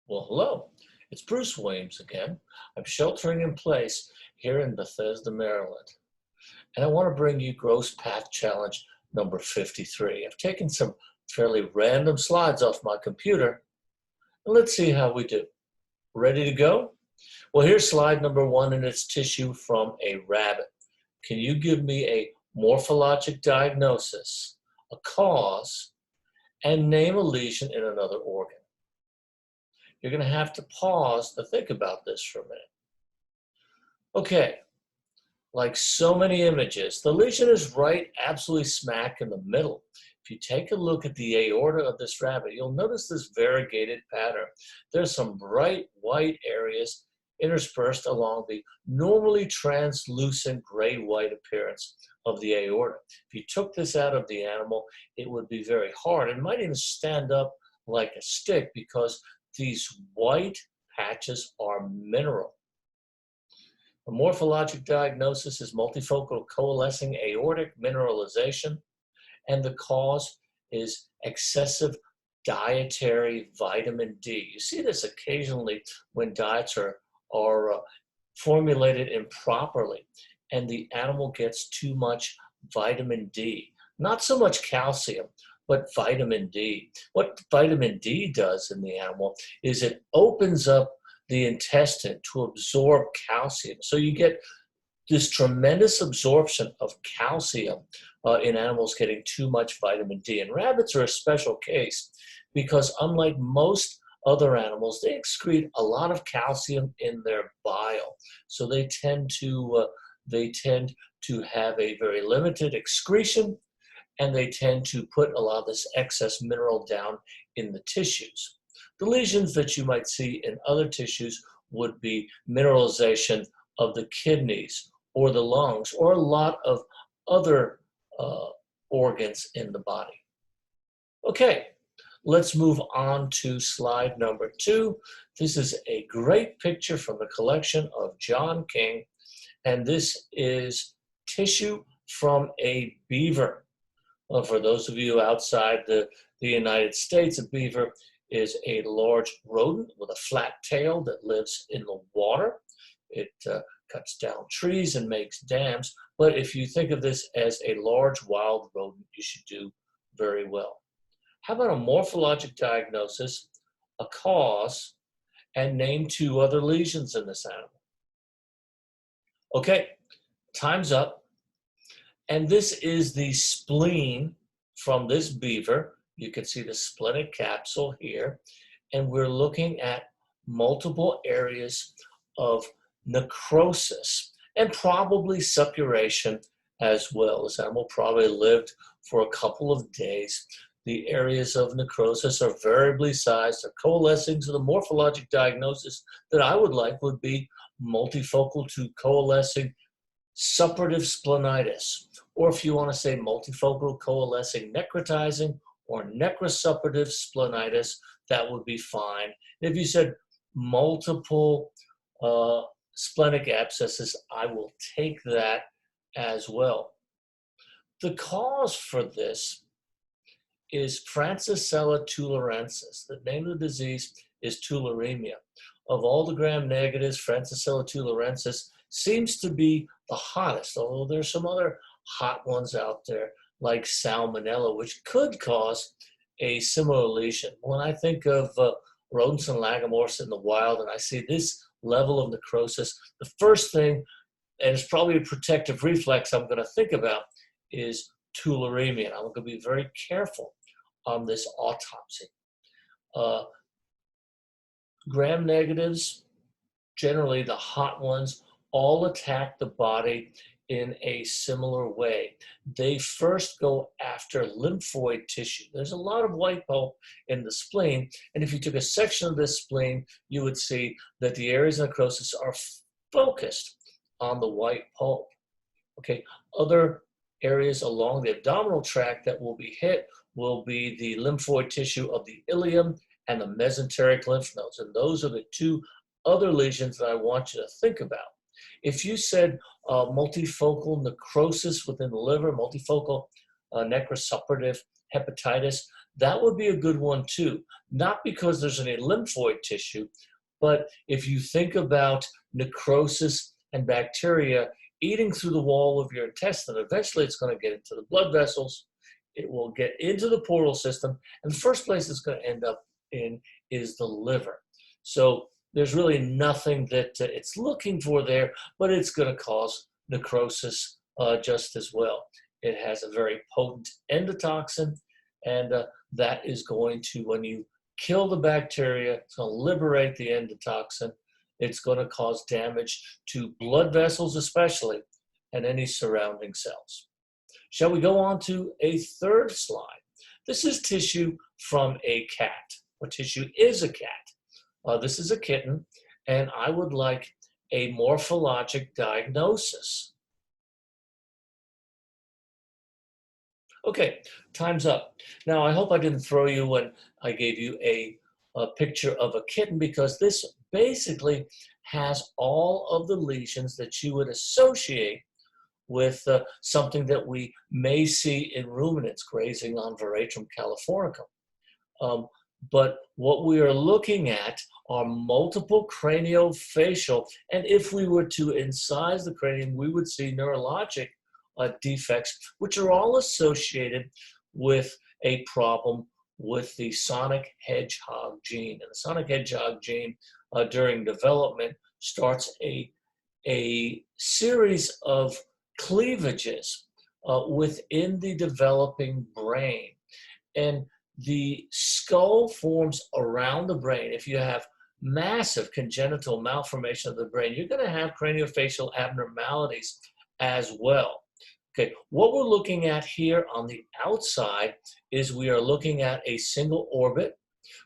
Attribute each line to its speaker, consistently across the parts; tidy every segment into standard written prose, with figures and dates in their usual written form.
Speaker 1: Well, hello. It's Bruce Williams again. I'm sheltering in place here in Bethesda, Maryland. And I want to bring you Gross Path Challenge number 53. I've taken some fairly random slides off my computer. And let's see how we do. Ready to go? Well, here's slide number 1, and it's tissue from a rabbit. Can you give me a morphologic diagnosis, a cause, and name a lesion in another organ? You're going to have to pause to think about this for a minute. Okay, like so many images, the lesion is right absolutely smack in the middle. If you take a look at the aorta of this rabbit, you'll notice this variegated pattern. There's some bright white areas interspersed along the normally translucent gray-white appearance of the aorta. If you took this out of the animal, it would be very hard. It might even stand up like a stick because these white patches are mineral. A morphologic diagnosis is multifocal coalescing aortic mineralization, and the cause is excessive dietary vitamin D. You see this occasionally when diets are formulated improperly, and the animal gets too much vitamin D. Not so much calcium, but vitamin D. What vitamin D does in the animal is it opens up the intestine to absorb calcium. So you get this tremendous absorption of calcium in animals getting too much vitamin D. And rabbits are a special case because unlike most other animals, they excrete a lot of calcium in their bile. So they tend to have a very limited excretion, and they tend to put a lot of this excess mineral down in the tissues. The lesions that you might see in other tissues would be mineralization of the kidneys or the lungs or a lot of other organs in the body. Okay, let's move on to slide number 2. This is a great picture from the collection of John King, and this is tissue from a beaver. Well, for those of you outside the United States, a beaver is a large rodent with a flat tail that lives in the water. It cuts down trees and makes dams. But if you think of this as a large wild rodent, you should do very well. How about a morphologic diagnosis, a cause, and name 2 other lesions in this animal? Okay, time's up. And this is the spleen from this beaver. You can see the splenic capsule here. And we're looking at multiple areas of necrosis and probably suppuration as well. This animal probably lived for a couple of days. The areas of necrosis are variably sized. They're coalescing. So the morphologic diagnosis that I would like would be multifocal to coalescing suppurative splenitis, or if you want to say multifocal coalescing necrotizing or necrosuppurative splenitis, that would be fine. If you said multiple splenic abscesses, I will take that as well. The cause for this is Francisella tularensis. The name of the disease is tularemia. Of all the gram-negatives, Francisella tularensis seems to be the hottest, although there's some other hot ones out there like salmonella, which could cause a similar lesion. When I think of rodents and lagomorphs in the wild and I see this level of necrosis, the first thing, and it's probably a protective reflex I'm going to think about, is tularemia. And I'm going to be very careful on this autopsy. Gram-negatives, generally the hot ones, all attack the body in a similar way. They first go after lymphoid tissue. There's a lot of white pulp in the spleen, and if you took a section of this spleen, you would see that the areas of necrosis are focused on the white pulp. Okay, other areas along the abdominal tract that will be hit will be the lymphoid tissue of the ileum and the mesenteric lymph nodes, and those are the 2 other lesions that I want you to think about. If you said multifocal necrosis within the liver, multifocal necrosuppurative hepatitis, that would be a good one too. Not because there's any lymphoid tissue, but if you think about necrosis and bacteria eating through the wall of your intestine, eventually it's going to get into the blood vessels, it will get into the portal system, and the first place it's going to end up in is the liver. So there's really nothing that it's looking for there, but it's going to cause necrosis just as well. It has a very potent endotoxin, and that is going to, when you kill the bacteria, it's going to liberate the endotoxin. It's going to cause damage to blood vessels especially, and any surrounding cells. Shall we go on to a third slide? This is tissue from a cat. What tissue is a cat? This is a kitten, and I would like a morphologic diagnosis. Okay, time's up. Now, I hope I didn't throw you when I gave you a picture of a kitten, because this basically has all of the lesions that you would associate with something that we may see in ruminants grazing on Veratrum californicum. But what we are looking at are multiple craniofacial, and if we were to incise the cranium, we would see neurologic defects, which are all associated with a problem with the sonic hedgehog gene. And the sonic hedgehog gene during development starts a series of cleavages within the developing brain. And the skull forms around the brain. If you have massive congenital malformation of the brain, you're going to have craniofacial abnormalities as well. Okay, what we're looking at here on the outside is we are looking at a single orbit.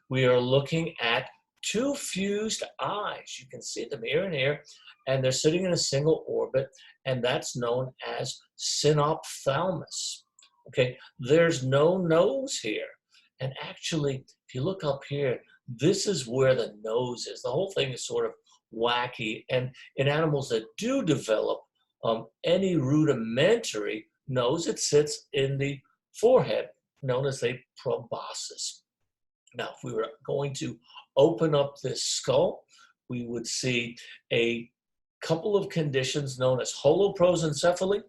Speaker 1: We are looking at two fused eyes. You can see them here and here, and they're sitting in a single orbit, and that's known as synophthalmos. Okay, there's no nose here. And actually, if you look up here, this is where the nose is. The whole thing is sort of wacky. And in animals that do develop any rudimentary nose, it sits in the forehead, known as a proboscis. Now, if we were going to open up this skull, we would see a couple of conditions known as holoprosencephaly,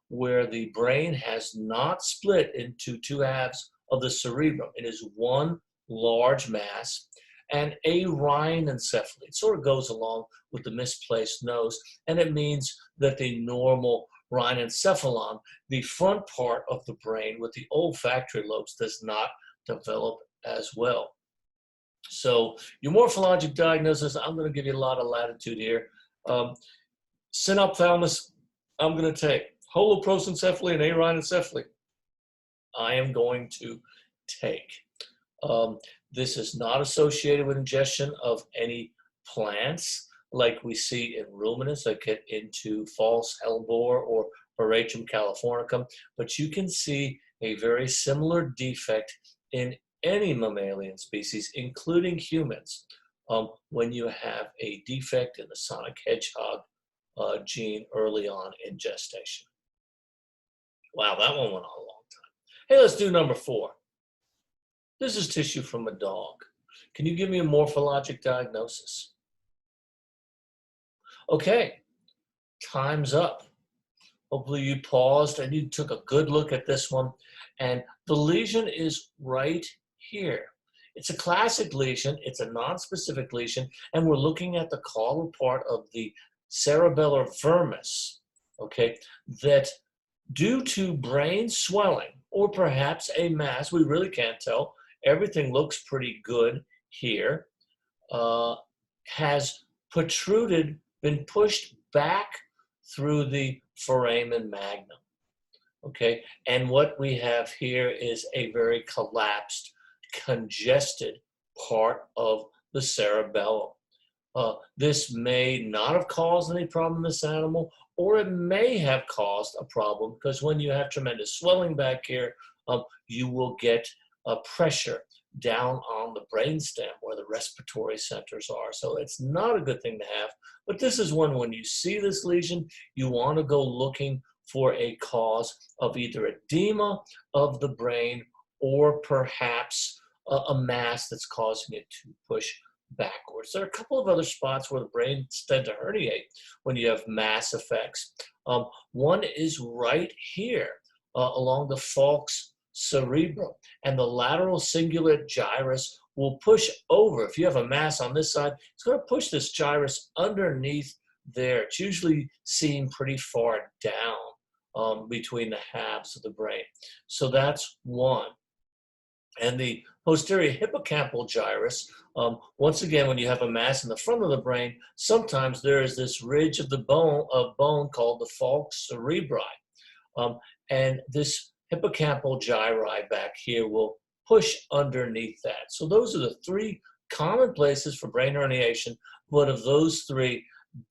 Speaker 1: where the brain has not split into two halves of the cerebrum. It is one large mass, and Rhinencephaly. It sort of goes along with the misplaced nose, and it means that the normal rhinencephalon, the front part of the brain with the olfactory lobes, does not develop as well. So your morphologic diagnosis, I'm going to give you a lot of latitude here. Synophthalmos, I'm going to take. Holoprosencephaly and Rhinencephaly, I am going to take. This is not associated with ingestion of any plants like we see in ruminants that get into false hellebore or Veratrum californicum, but you can see a very similar defect in any mammalian species, including humans, when you have a defect in the sonic hedgehog gene early on in gestation. Wow, that one went on a long time. Hey, let's do number 4. This is tissue from a dog. Can you give me a morphologic diagnosis? Okay, time's up. Hopefully you paused and you took a good look at this one. And the lesion is right here. It's a classic lesion. It's a non-specific lesion. And we're looking at the caudal part of the cerebellar vermis, okay, that due to brain swelling or perhaps a mass, we really can't tell, everything looks pretty good here, has protruded, been pushed back through the foramen magnum, okay? And what we have here is a very collapsed, congested part of the cerebellum. This may not have caused any problem in this animal, or it may have caused a problem because when you have tremendous swelling back here, you will get pressure down on the brainstem where the respiratory centers are. So it's not a good thing to have, but this is when you see this lesion, you want to go looking for a cause of either edema of the brain or perhaps a mass that's causing it to push backwards. There are a couple of other spots where the brains tend to herniate when you have mass effects. One is right here along the falx cerebrum, and the lateral cingulate gyrus will push over. If you have a mass on this side, it's going to push this gyrus underneath there. It's usually seen pretty far down between the halves of the brain. So that's one. And the posterior hippocampal gyrus, once again, when you have a mass in the front of the brain, sometimes there is this ridge of the bone called the falx cerebri. And this hippocampal gyri back here will push underneath that. So those are the three common places for brain herniation, but of those three,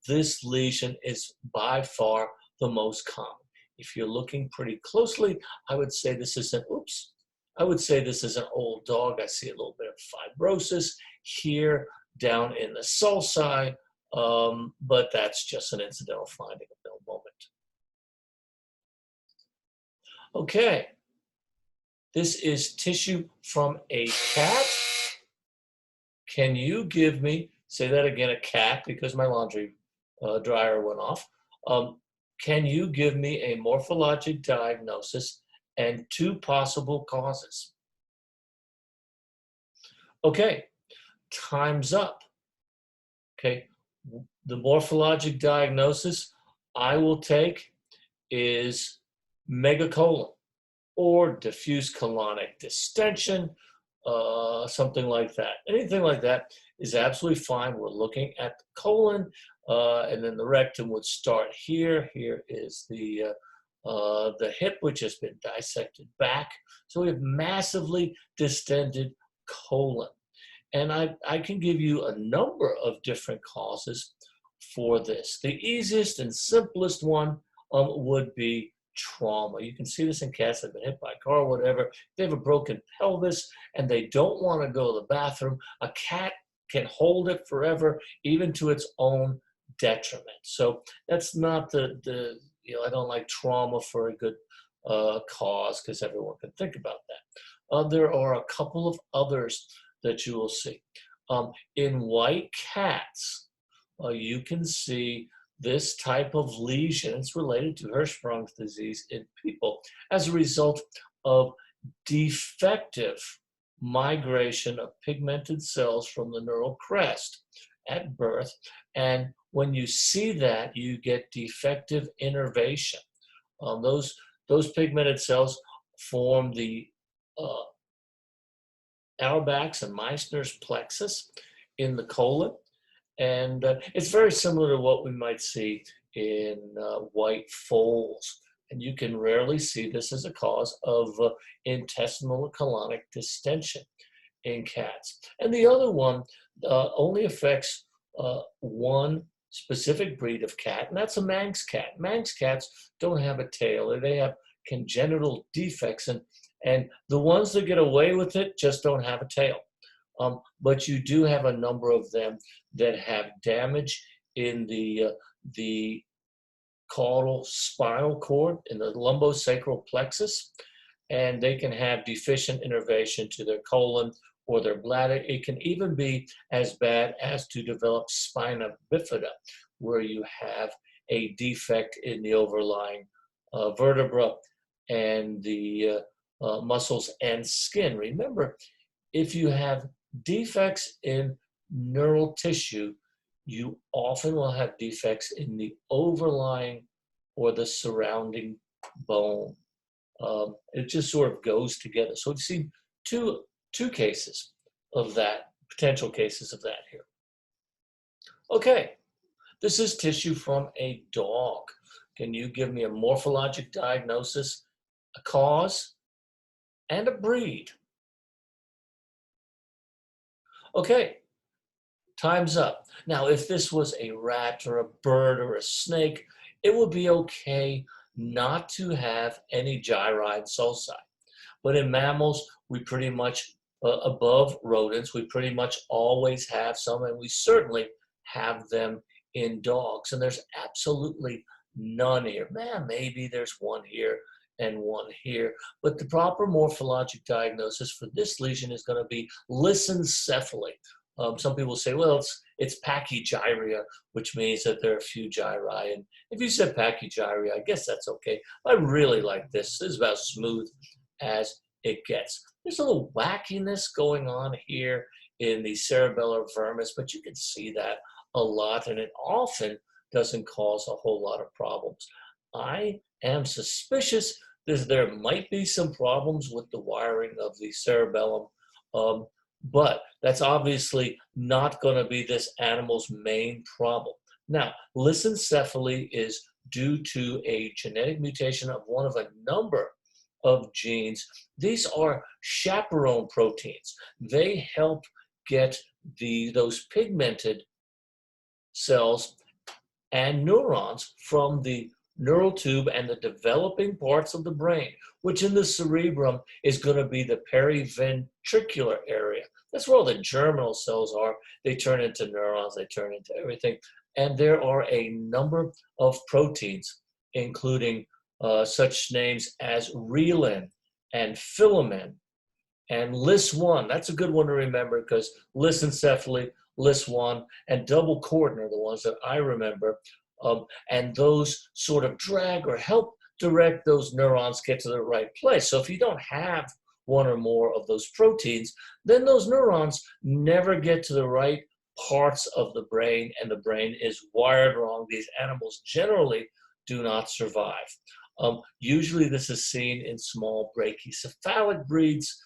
Speaker 1: this lesion is by far the most common. If you're looking pretty closely, I would say this is an old dog. I see a little bit of fibrosis here down in the sulci, but that's just an incidental finding of no moment. Okay, this is tissue from a cat. Can you give me, say that again, a cat, because my laundry dryer went off. Can you give me a morphologic diagnosis and two possible causes? Okay, time's up. Okay, the morphologic diagnosis I will take is megacolon or diffuse colonic distension, something like that. Anything like that is absolutely fine. We're looking at the colon, and then the rectum would start here. Here is the hip, which has been dissected back. So we have massively distended colon. And I can give you a number of different causes for this. The easiest and simplest one would be trauma. You can see this in cats that have been hit by a car or whatever. They have a broken pelvis and they don't want to go to the bathroom. A cat can hold it forever, even to its own detriment. So that's not I don't like trauma for a good cause, because everyone can think about that. There are a couple of others that you will see. In white cats, you can see this type of lesion. It's related to Hirschsprung's disease in people as a result of defective migration of pigmented cells from the neural crest at birth. And when you see that, you get defective innervation. Those pigmented cells form the Auerbach's and Meissner's plexus in the colon. And it's very similar to what we might see in white foals. And you can rarely see this as a cause of intestinal or colonic distension in cats. And the other one only affects one specific breed of cat, and that's a Manx cat. Manx cats don't have a tail, or they have congenital defects, and the ones that get away with it just don't have a tail. But you do have a number of them that have damage in the caudal spinal cord, in the lumbosacral plexus, and they can have deficient innervation to their colon or their bladder. It can even be as bad as to develop spina bifida, where you have a defect in the overlying vertebra and the muscles and skin. Remember, if you have defects in neural tissue, you often will have defects in the overlying or the surrounding bone. It just sort of goes together. So we've seen two cases of that, potential cases of that here. Okay, this is tissue from a dog. Can you give me a morphologic diagnosis, a cause, and a breed? Okay, time's up. Now, if this was a rat or a bird or a snake, it would be okay not to have any gyri and sulci. But in mammals, we pretty much, above rodents, we pretty much always have some, and we certainly have them in dogs. And there's absolutely none here. Man, maybe there's one here and one here. But the proper morphologic diagnosis for this lesion is going to be Lissencephaly. Some people say, well, it's pachygyria, which means that there are a few gyri. And if you said pachygyria, I guess that's okay. I really like this. This is about as smooth as it gets. There's a little wackiness going on here in the cerebellar vermis, but you can see that a lot, and it often doesn't cause a whole lot of problems. I am suspicious that there might be some problems with the wiring of the cerebellum, but that's obviously not going to be this animal's main problem. Now, lissencephaly is due to a genetic mutation of one of a number of genes. These are chaperone proteins. They help get those pigmented cells and neurons from the neural tube and the developing parts of the brain, which in the cerebrum is going to be the periventricular area. That's where all the germinal cells are. They turn into neurons, they turn into everything. And there are a number of proteins, including such names as relin and filamin and LIS1. That's a good one to remember because lissencephaly, LIS1, and double Corton are the ones that I remember. And those sort of drag or help direct those neurons get to the right place. So if you don't have one or more of those proteins, then those neurons never get to the right parts of the brain, and the brain is wired wrong. These animals generally do not survive. Usually this is seen in small brachycephalic breeds,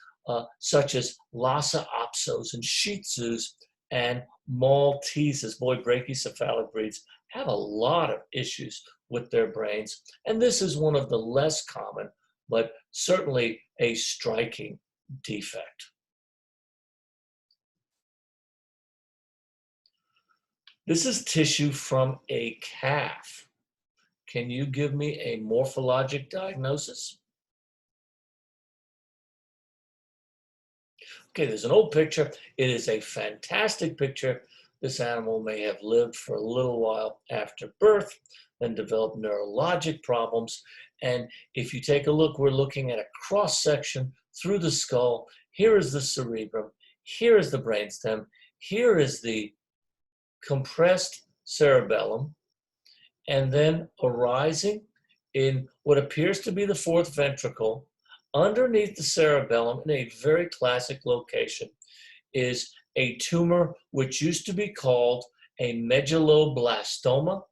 Speaker 1: such as Lhasa Apsos and Shih Tzus and Malteses. Boy, brachycephalic breeds have a lot of issues with their brains, and this is one of the less common, but certainly a striking defect. This is tissue from a calf. Can you give me a morphologic diagnosis? Okay, there's an old picture. It is a fantastic picture. This animal may have lived for a little while after birth, then developed neurologic problems. And if you take a look, we're looking at a cross-section through the skull. Here is the cerebrum. Here is the brainstem. Here is the compressed cerebellum. And then arising in what appears to be the fourth ventricle, underneath the cerebellum in a very classic location, is a tumor which used to be called a medulloblastoma.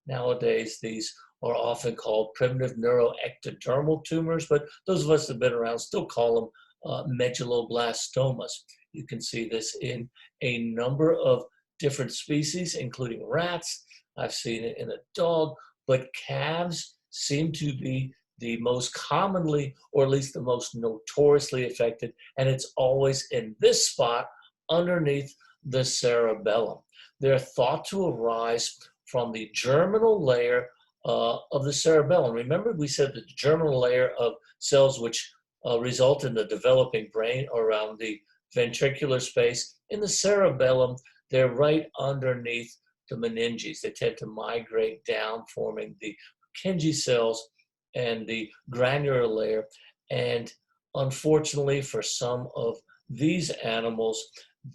Speaker 1: Nowadays, these are often called primitive neuroectodermal tumors, but those of us that have been around still call them medulloblastomas. You can see this in a number of different species, including rats. I've seen it in a dog, but calves seem to be the most commonly, or at least the most notoriously affected, and it's always in this spot underneath the cerebellum. They're thought to arise from the germinal layer of the cerebellum. Remember, we said the germinal layer of cells which result in the developing brain around the ventricular space. In the cerebellum, they're right underneath the meninges. They tend to migrate down, forming the Purkinje cells and the granular layer. And unfortunately for some of these animals,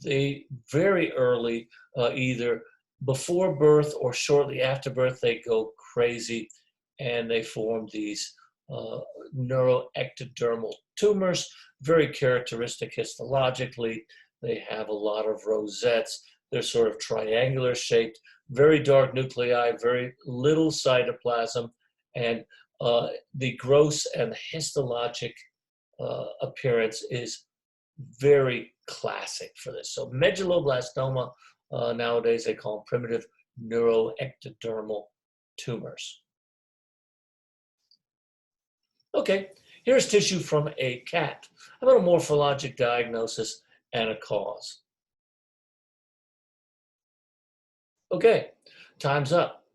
Speaker 1: they very early, either before birth or shortly after birth, they go crazy and they form these neuroectodermal tumors, very characteristic histologically. They have a lot of rosettes. They're sort of triangular shaped, very dark nuclei, very little cytoplasm, and the gross and histologic appearance is very classic for this. So medulloblastoma, nowadays they call them primitive neuroectodermal tumors. Okay, here's tissue from a cat. How about a morphologic diagnosis and a cause? Okay, time's up.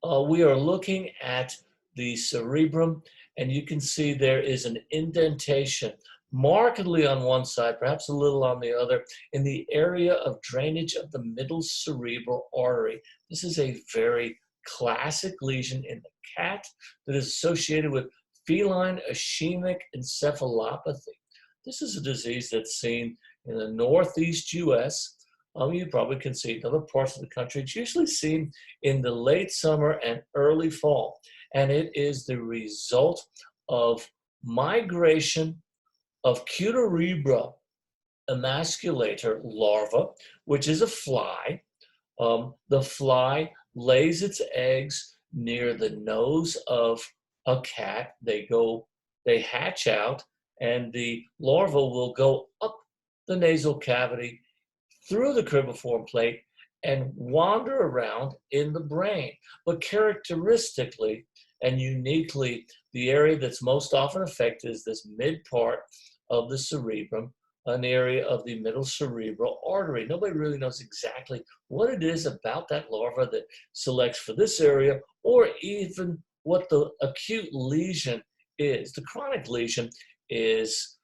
Speaker 1: We are looking at the cerebrum, and you can see there is an indentation, markedly on one side, perhaps a little on the other, in the area of drainage of the middle cerebral artery. This is a very classic lesion in the cat that is associated with feline ischemic encephalopathy. This is a disease that's seen in the northeast US. You probably can see it in other parts of the country. It's usually seen in the late summer and early fall, and it is the result of migration of Cuterebra emasculator larva, which is a fly. The fly lays its eggs near the nose of a cat. They hatch out, and the larva will go up the nasal cavity through the cribriform plate and wander around in the brain. But characteristically and uniquely, the area that's most often affected is this mid part of the cerebrum, an area of the middle cerebral artery. Nobody really knows exactly what it is about that larva that selects for this area, or even what the acute lesion is. The chronic lesion is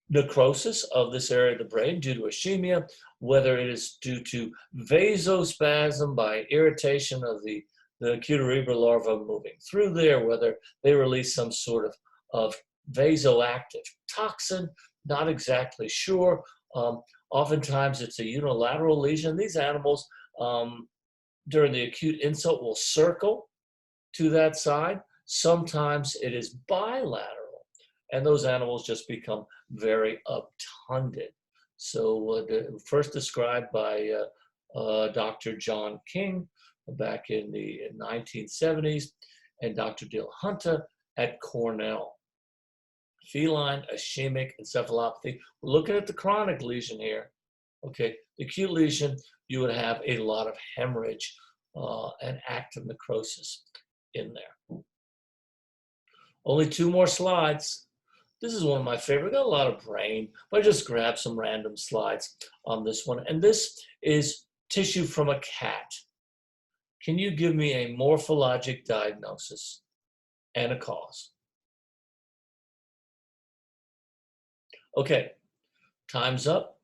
Speaker 1: necrosis of this area of the brain due to ischemia, whether it is due to vasospasm by irritation of the Cuterebra larva moving through there, whether they release some sort of vasoactive toxin, not exactly sure. Oftentimes it's a unilateral lesion. These animals, during the acute insult, will circle to that side. Sometimes it is bilateral, and those animals just become very obtunded. So first described by Dr. John King back in the 1970s, and Dr. Dale Hunter at Cornell. Feline ischemic encephalopathy. We're looking at the chronic lesion here. Okay, the acute lesion, you would have a lot of hemorrhage and active necrosis in there. Only 2 more slides. This is one of my favorite. Got a lot of brain, but I just grabbed some random slides on this one. And this is tissue from a cat. Can you give me a morphologic diagnosis and a cause? Okay, time's up.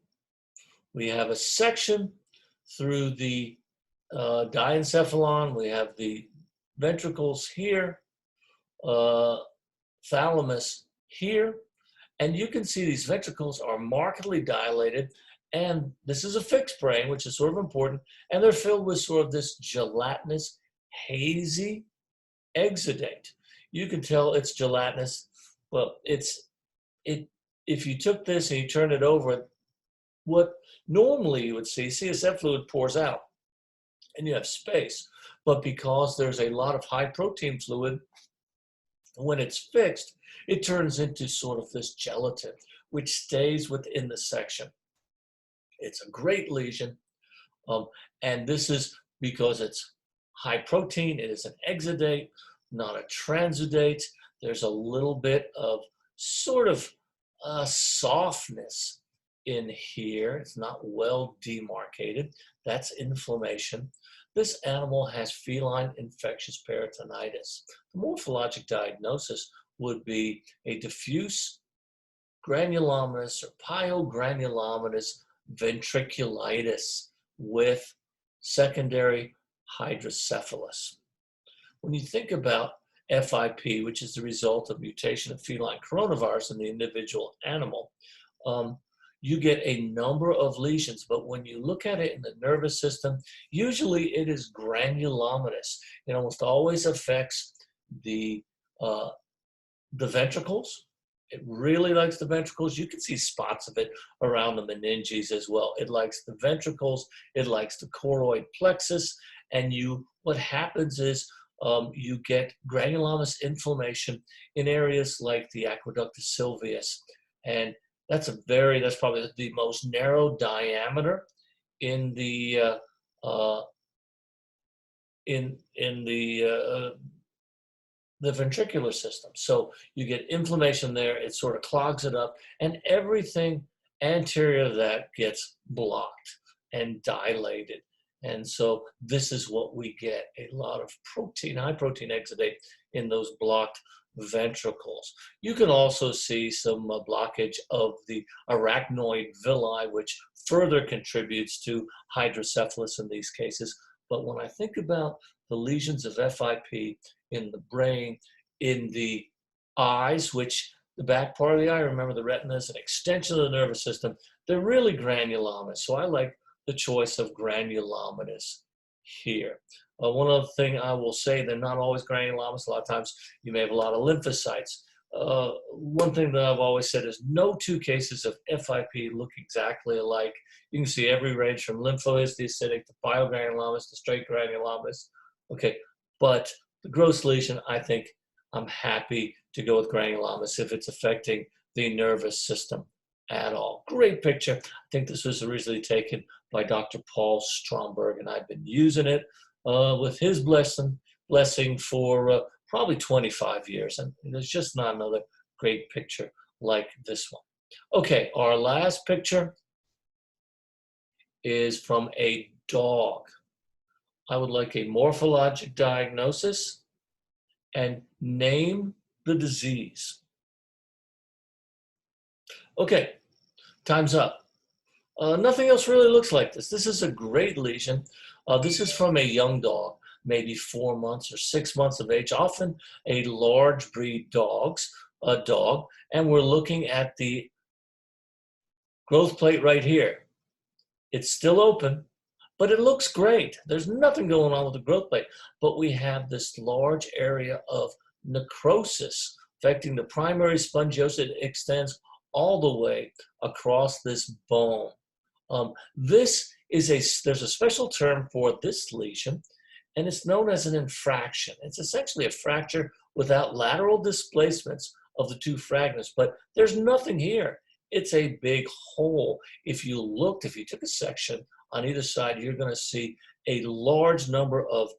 Speaker 1: We have a section through the diencephalon. We have the ventricles here, thalamus here, and you can see these ventricles are markedly dilated, and this is a fixed brain, which is sort of important, and they're filled with sort of this gelatinous, hazy exudate. You can tell it's gelatinous. Well, if you took this and you turned it over, what normally you would see, CSF fluid pours out and you have space. But because there's a lot of high protein fluid, when it's fixed, it turns into sort of this gelatin, which stays within the section. It's a great lesion. And this is because it's high protein. It is an exudate, not a transudate. There's a little bit of sort of softness in here. It's not well demarcated. That's inflammation. This animal has feline infectious peritonitis. The morphologic diagnosis would be a diffuse granulomatous or pyogranulomatous ventriculitis with secondary hydrocephalus. When you think about FIP, which is the result of mutation of feline coronavirus in the individual animal, you get a number of lesions, but when you look at it in the nervous system, usually it is granulomatous. It almost always affects the ventricles. It really likes the ventricles. You can see spots of it around the meninges as well. It likes the ventricles. It likes the choroid plexus. And what happens is you get granulomatous inflammation in areas like the aqueductus sylvius. And that's probably the most narrow diameter in the ventricular system. So you get inflammation there, it sort of clogs it up, and everything anterior to that gets blocked and dilated. And so this is what we get, a lot of protein, high protein exudate in those blocked ventricles. You can also see some blockage of the arachnoid villi, which further contributes to hydrocephalus in these cases. But when I think about the lesions of FIP in the brain, in the eyes, which the back part of the eye, remember the retina is an extension of the nervous system. They're really granulomatous. So I like the choice of granulomatous here. One other thing I will say, they're not always granulomatous. A lot of times you may have a lot of lymphocytes. One thing that I've always said is no two cases of FIP look exactly alike. You can see every range from lymphohistiocytic to pyogranulomatous to straight granulomatous. Okay, but the gross lesion, I think I'm happy to go with granulomatous if it's affecting the nervous system at all. Great picture. I think this was originally taken by Dr. Paul Stromberg, and I've been using it with his blessing for probably 25 years, and there's just not another great picture like this one. Okay, our last picture is from a dog. I would like a morphologic diagnosis and name the disease. Okay, time's up. Nothing else really looks like this. This is a great lesion. This is from a young dog, maybe 4 months or 6 months of age, often a large breed dog, and we're looking at the growth plate right here. It's still open, but it looks great. There's nothing going on with the growth plate, but we have this large area of necrosis affecting the primary spongiosis. It extends all the way across this bone. There's a special term for this lesion, and it's known as an infraction. It's essentially a fracture without lateral displacements of the two fragments, but there's nothing here. It's a big hole. If you took a section on either side, you're going to see a large number of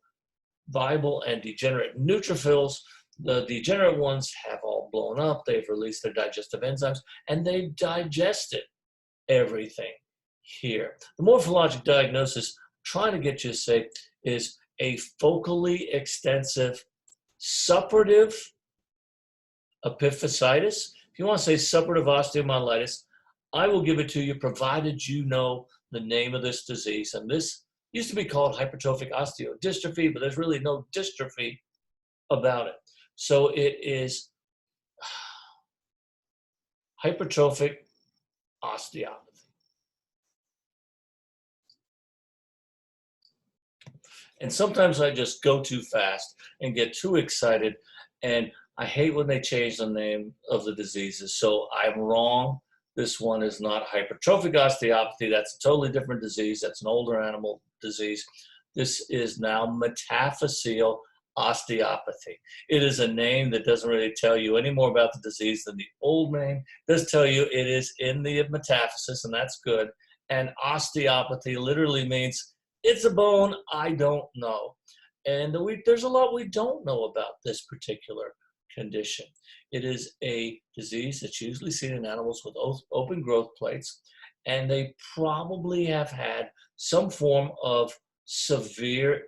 Speaker 1: viable and degenerate neutrophils. The degenerate ones have all blown up. They've released their digestive enzymes, and they've digested everything here. The morphologic diagnosis I'm trying to get you to say is a focally extensive suppurative epiphysitis. If you want to say suppurative osteomyelitis, I will give it to you provided you know the name of this disease. And this used to be called hypertrophic osteodystrophy, but there's really no dystrophy about it. So it is hypertrophic osteopathy. And sometimes I just go too fast and get too excited, and I hate when they change the name of the diseases. So I'm wrong. This one is not hypertrophic osteopathy. That's a totally different disease. That's an older animal disease. This is now metaphyseal osteopathy. It is a name that doesn't really tell you any more about the disease than the old name. It does tell you it is in the metaphysis, and that's good. And osteopathy literally means it's a bone I don't know. And there's a lot we don't know about this particular condition. It is a disease that's usually seen in animals with open growth plates, and they probably have had some form of severe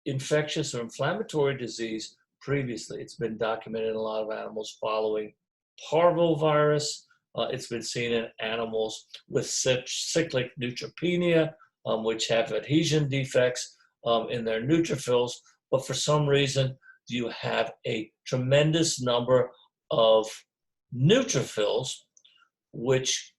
Speaker 1: infectious or inflammatory disease previously. It's been documented in a lot of animals following parvovirus. It's been seen in animals with cyclic neutropenia, which have adhesion defects in their neutrophils. But for some reason, you have a tremendous number of neutrophils, which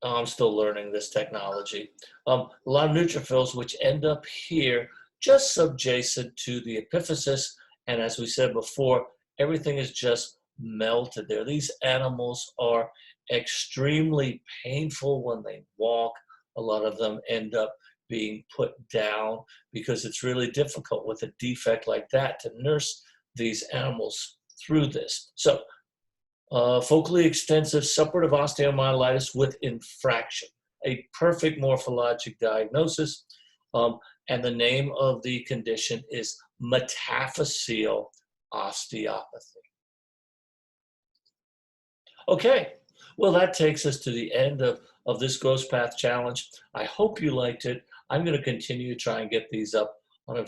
Speaker 1: I'm still learning this technology. A lot of neutrophils which end up here just subjacent to the epiphysis. And as we said before, everything is just melted there. These animals are extremely painful when they walk. A lot of them end up being put down because it's really difficult with a defect like that to nurse these animals through this. So focally extensive suppurative osteomyelitis with infraction, a perfect morphologic diagnosis. And the name of the condition is metaphyseal osteopathy. Okay, well, that takes us to the end of this Growth Path Challenge. I hope you liked it. I'm going to continue to try and get these up on an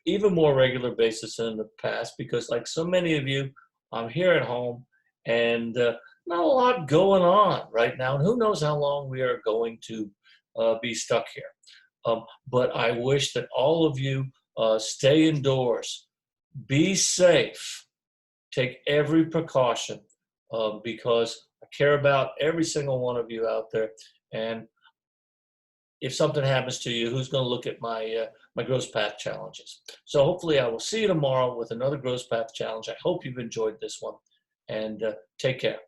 Speaker 1: even more regular basis than in the past because, like so many of you, I'm here at home and not a lot going on right now. And who knows how long we are going to be stuck here. But I wish that all of you stay indoors, Be safe. Take every precaution because I care about every single one of you out there. And if something happens to you, who's going to look at my growth path challenges? So hopefully I will see you tomorrow with another growth path challenge. I hope you've enjoyed this one, and take care.